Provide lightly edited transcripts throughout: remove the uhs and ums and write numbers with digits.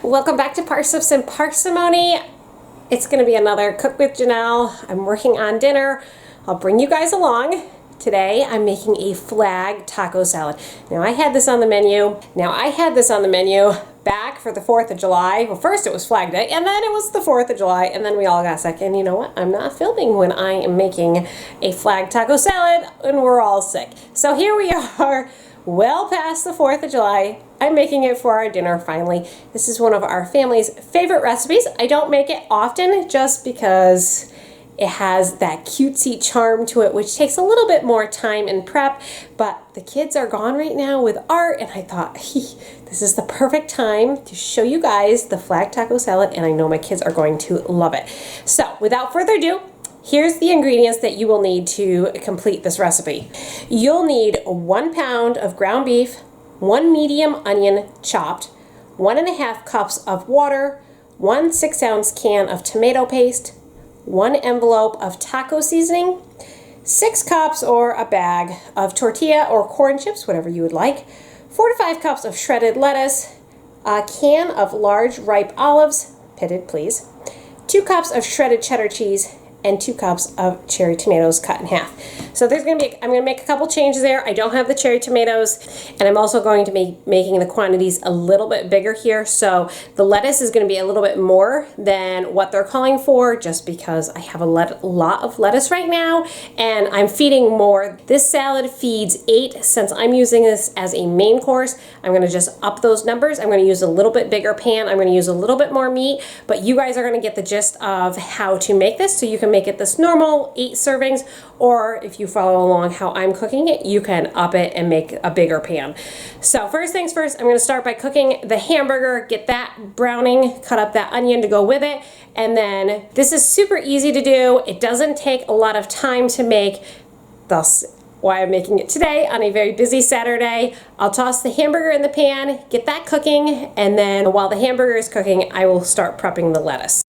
Welcome back to Parsnips and Parsimony. It's going to be another Cook with Janelle. I'm working on dinner. I'll bring you guys along. Today I'm making a flag taco salad. Now I had this on the menu. Back for the 4th of July. Well, first it was Flag Day, and then it was the 4th of July, and then we all got sick. And you know what? I'm not filming when I am making a flag taco salad, and we're all sick. So here we are, well past the 4th of July. I'm making it for our dinner finally. This is one of our family's favorite recipes. I don't make it often just because it has that cutesy charm to it, which takes a little bit more time and prep, but the kids are gone right now with art, and I thought, this is the perfect time to show you guys the flag taco salad, and I know my kids are going to love it. So without further ado, here's the ingredients that you will need to complete this recipe. You'll need 1 pound of ground beef, 1 medium onion chopped, 1.5 cups of water, 1 6-ounce can of tomato paste, 1 envelope of taco seasoning, 6 cups or a bag of tortilla or corn chips, whatever you would like, 4 to 5 cups of shredded lettuce, a can of large ripe olives, pitted please, 2 cups of shredded cheddar cheese, and 2 cups of cherry tomatoes cut in half. So I'm going to make a couple changes there. I don't have the cherry tomatoes, and I'm also going to be making the quantities a little bit bigger here. So the lettuce is going to be a little bit more than what they're calling for, just because I have a lot of lettuce right now, and I'm feeding more. This salad feeds 8. Since I'm using this as a main course, I'm going to just up those numbers. I'm going to use a little bit bigger pan. I'm going to use a little bit more meat, but you guys are going to get the gist of how to make this, so you can make it this normal 8 servings, or if you follow along how I'm cooking it, you can up it and make a bigger pan. So first things first, I'm going to start by cooking the hamburger, get that browning, cut up that onion to go with it, and then this is super easy to do. It doesn't take a lot of time to make, thus why I'm making it today on a very busy Saturday. I'll toss the hamburger in the pan, get that cooking, and then while the hamburger is cooking, I will start prepping the lettuce.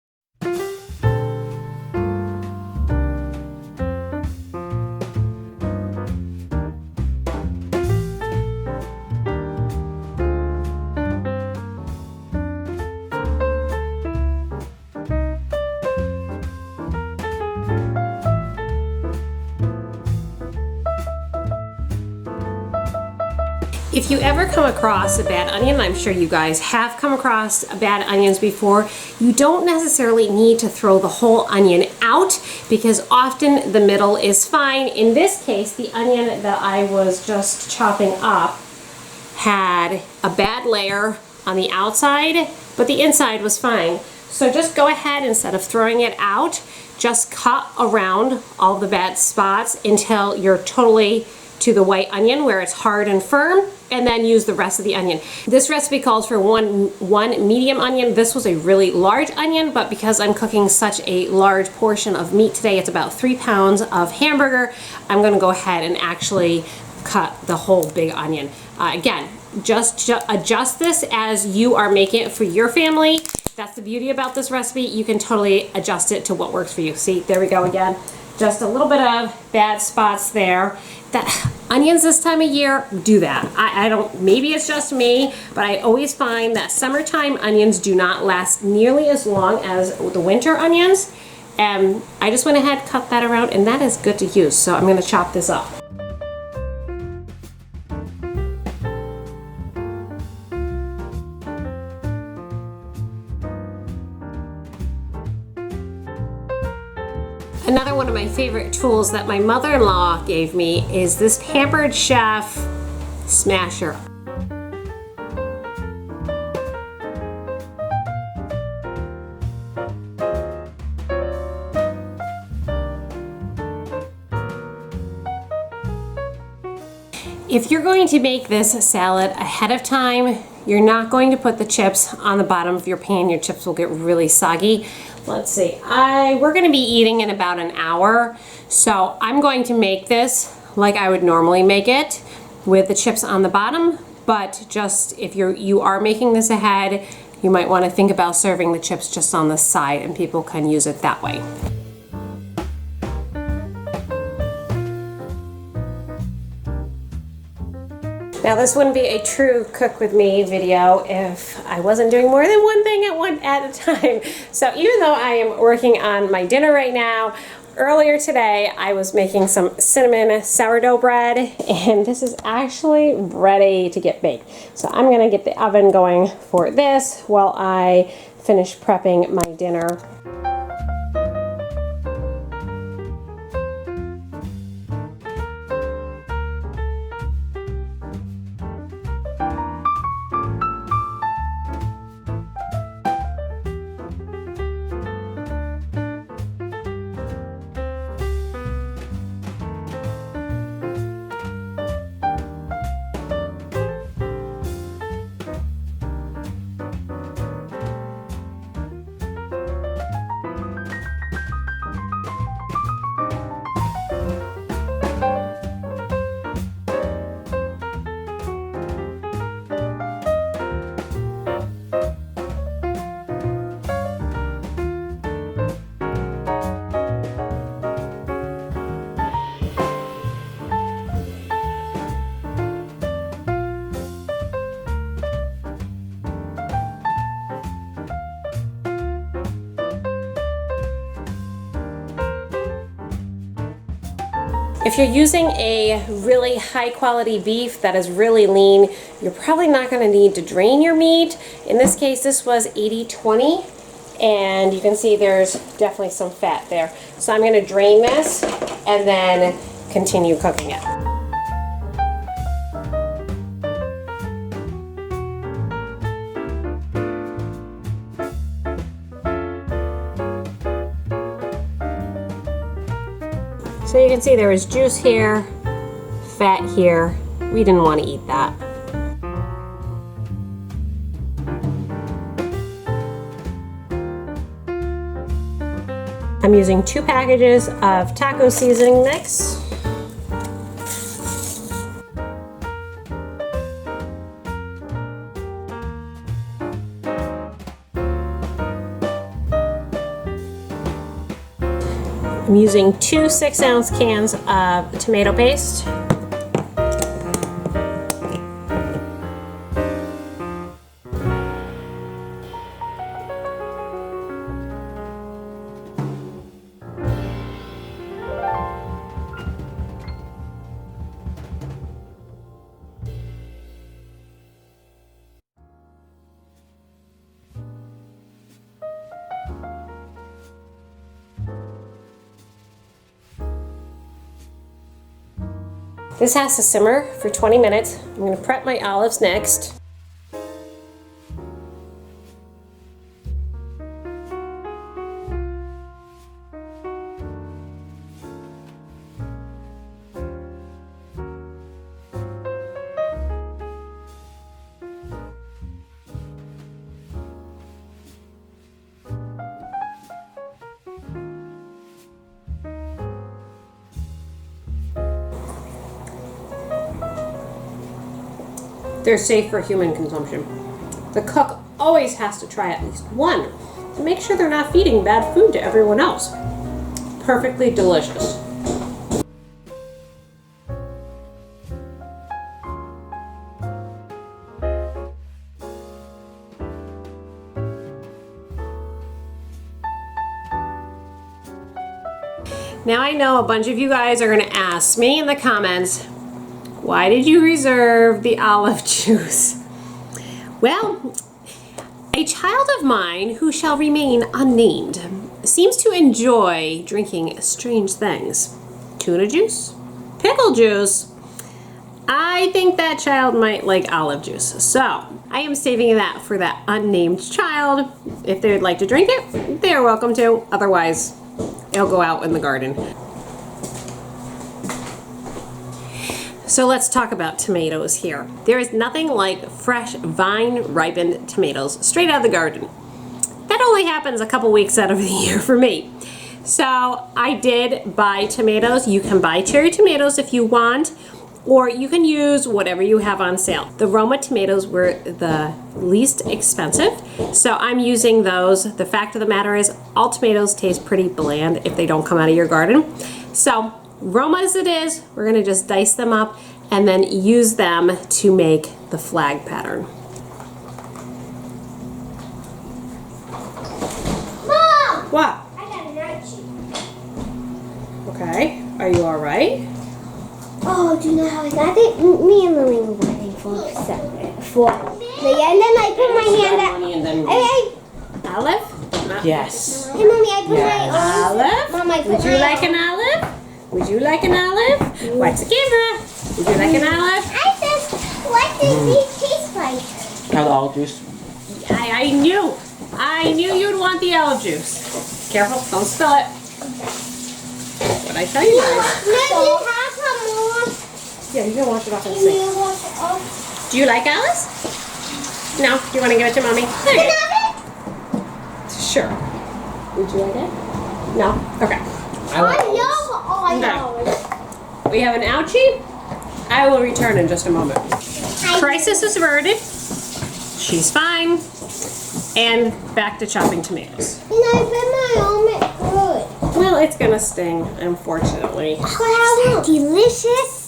If you ever come across a bad onion, I'm sure you guys have come across bad onions before, you don't necessarily need to throw the whole onion out, because often the middle is fine. In this case, the onion that I was just chopping up had a bad layer on the outside, but the inside was fine. So just go ahead, instead of throwing it out, just cut around all the bad spots until you're totally to the white onion where it's hard and firm, and then use the rest of the onion. This recipe calls for one medium onion. This was a really large onion, but because I'm cooking such a large portion of meat today, it's about 3 pounds of hamburger, I'm gonna go ahead and actually cut the whole big onion. Again, just adjust this as you are making it for your family. That's the beauty about this recipe. You can totally adjust it to what works for you. See, there we go again. Just a little bit of bad spots there. That onions this time of year do that. I don't, maybe it's just me, but I always find that summertime onions do not last nearly as long as the winter onions. And I just went ahead, cut that around, and that is good to use. So I'm gonna chop this up. Another one of my favorite tools that my mother-in-law gave me is this Pampered Chef smasher. If you're going to make this salad ahead of time, you're not going to put the chips on the bottom of your pan. Your chips will get really soggy. Let's see, we're gonna be eating in about an hour, so I'm going to make this like I would normally make it with the chips on the bottom, but just if you are making this ahead, you might want to think about serving the chips just on the side, and people can use it that way. Now this wouldn't be a true cook with me video if I wasn't doing more than one thing at a time. So even though I am working on my dinner right now, earlier today I was making some cinnamon sourdough bread, and this is actually ready to get baked. So I'm gonna get the oven going for this while I finish prepping my dinner. If you're using a really high quality beef that is really lean, you're probably not going to need to drain your meat. In this case, this was 80-20, and you can see there's definitely some fat there. So I'm going to drain this and then continue cooking it. So you can see there was juice here, fat here. We didn't want to eat that. I'm using 2 packages of taco seasoning mix. I'm using 2 6-ounce cans of tomato paste. This has to simmer for 20 minutes. I'm going to prep my olives next. They're safe for human consumption. The cook always has to try at least one to make sure they're not feeding bad food to everyone else. Perfectly delicious. Now I know a bunch of you guys are going to ask me in the comments, why did you reserve the olive juice? Well, a child of mine who shall remain unnamed seems to enjoy drinking strange things. Tuna juice? Pickle juice? I think that child might like olive juice. So I am saving that for that unnamed child. If they would like to drink it, they are welcome to. Otherwise, it'll go out in the garden. So let's talk about tomatoes here. There is nothing like fresh vine-ripened tomatoes straight out of the garden. That only happens a couple weeks out of the year for me. So I did buy tomatoes. You can buy cherry tomatoes if you want, or you can use whatever you have on sale. The Roma tomatoes were the least expensive, so I'm using those. The fact of the matter is, all tomatoes taste pretty bland if they don't come out of your garden. So Roma as it is, we're gonna just dice them up and then use them to make the flag pattern. Mom! What? I got an ouchie. Okay, are you all right? Oh, do you know how I got it? Me and Lily were waiting for the and then I put my hand up. And then olive? Yes. Hey, Mommy, I put my arms. Olive? Mom, I put Would you my like an olive? Would you like an olive? Watch the camera. Would you like an olive? I said, what does these taste like? Olive juice. I knew you'd want the olive juice. Careful, don't spill it. What I tell you guys. No, you have some more. Yeah, you can wash it off in the You sink. want it off? Do you like Alice? No? Do you want to give it to Mommy? There you go. Sure. Would you like it? No? Okay. I love olives. We have an ouchie. I will return in just a moment. Crisis is averted. She's fine. And back to chopping tomatoes. And I put my arm it good. Well, it's gonna sting, unfortunately. Wow, delicious.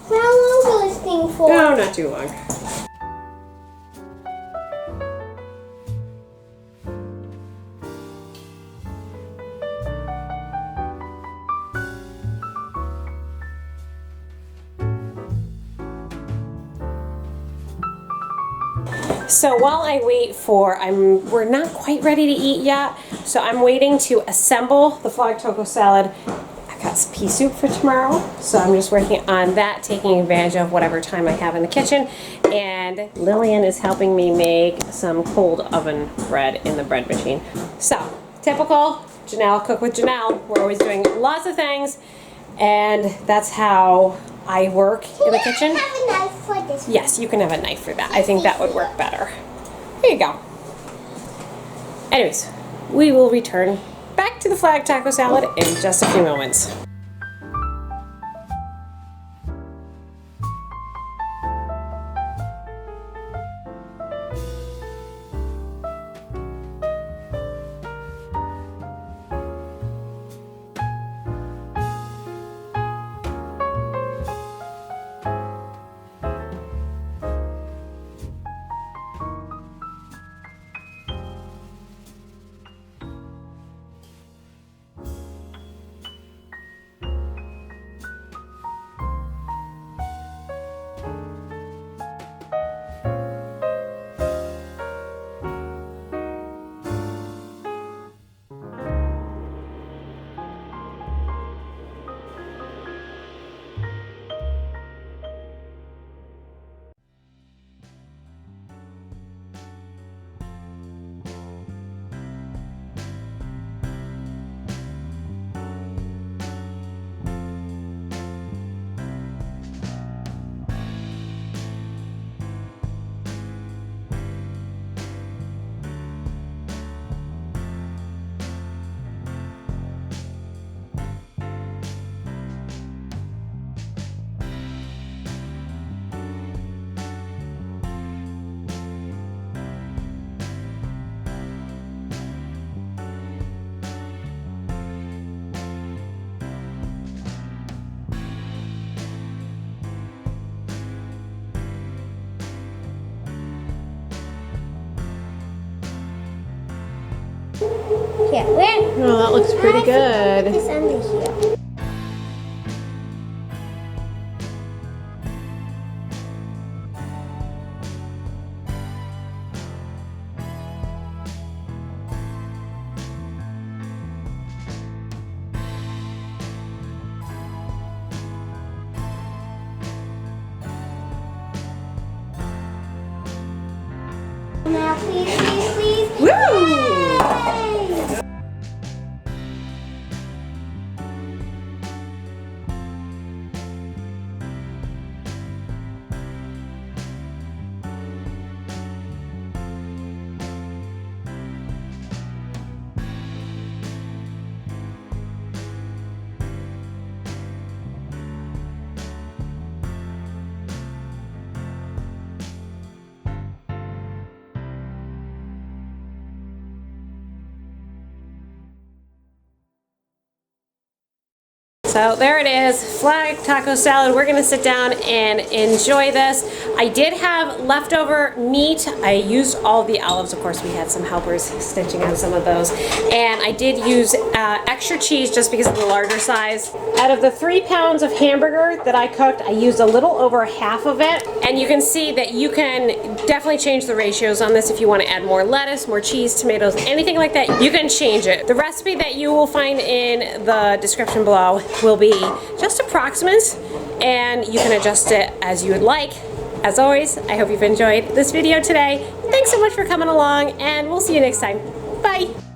How long will this thing for? No, not too long. So while I wait for, we're not quite ready to eat yet, so I'm waiting to assemble the flag taco salad. I got some pea soup for tomorrow, so I'm just working on that, taking advantage of whatever time I have in the kitchen. And Lillian is helping me make some cold oven bread in the bread machine. So, typical Janelle, cook with Janelle. We're always doing lots of things, and that's how I work in the kitchen. Can I have a knife for this? Yes, you can have a knife for that. I think that would work better. There you go. Anyways, we will return back to the flag taco salad in just a few moments. Here, where? Oh, that looks pretty good. This under here. Now, please, please, please. Woo! Yay! So there it is, flag taco salad. We're gonna sit down and enjoy this. I did have leftover meat. I used all the olives. Of course, we had some helpers stitching on some of those. And I did use extra cheese just because of the larger size. Out of the 3 pounds of hamburger that I cooked, I used a little over half of it. And you can see that you can definitely change the ratios on this if you want to add more lettuce, more cheese, tomatoes, anything like that. You can change it. The recipe that you will find in the description below will be just approximates, and you can adjust it as you would like. As always, I hope you've enjoyed this video today. Thanks so much for coming along, and we'll see you next time. Bye!